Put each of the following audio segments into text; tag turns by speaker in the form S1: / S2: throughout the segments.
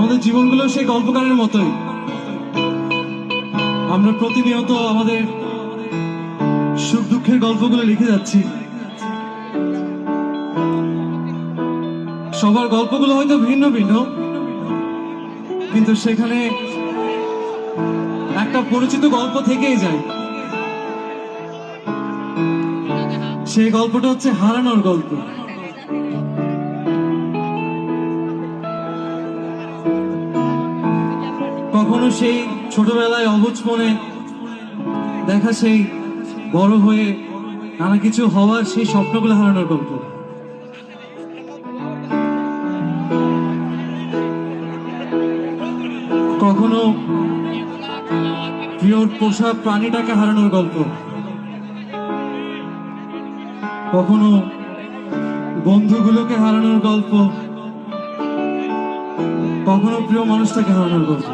S1: আমাদের জীবনগুলো সেই গল্পকারের মতোই। আমরা প্রতিনিয়ত আমাদের সুখ দুঃখের গল্পগুলো লিখে যাচ্ছি। সবার গল্পগুলো হয়তো ভিন্ন ভিন্ন, কিন্তু সেখানে একটা পরিচিত গল্প থেকেই যায়। সেই গল্পটা হচ্ছে হারানোর গল্প। কখনো সেই ছোটবেলায় অবুঝ মনে দেখা সেই বড় হয়ে নানা কিছু হওয়ার সেই স্বপ্নগুলো হারানোর গল্প। কখনো প্রিয় পোষা প্রাণীটাকে হারানোর গল্প, কখনো বন্ধুগুলোকে হারানোর গল্প, কখনো প্রিয় মানুষটাকে হারানোর গল্প।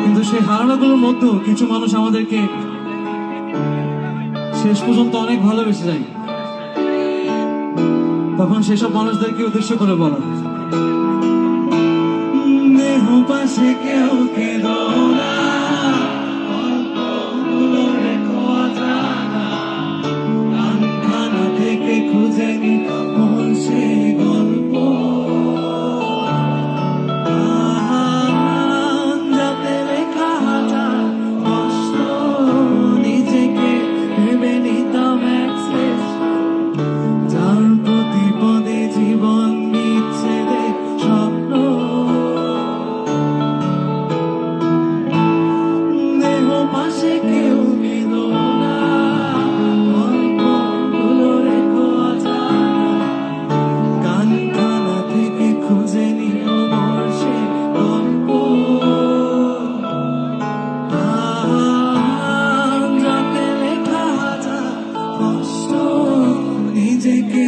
S1: কিন্তু সেই হারানোগুলোর মধ্যেও কিছু মানুষ আমাদেরকে শেষ পর্যন্ত অনেক ভালোবেসে যায়। তখন সেসব মানুষদেরকে উদ্দেশ্য করে বলা, দেহ পাশে কেউ কেঁদো না, কানখানা থেকে খুঁজে নি মন সে গল্প, যাতে লেখা হাজার কষ্ট নিজেকে ভেবে নিতাম এক শ্রেষ্ঠ, যার প্রতি পদে জীবন নিচ্ছে রে স্বপ্ন। দেহ পাশে কেউ কেঁদো না, গল্পগুলো রেখো অজানা, কানখানা থেকে খুঁজে নিও মোর সে গল্প, যাতে লেখা হাজার কষ্ট নিজেকে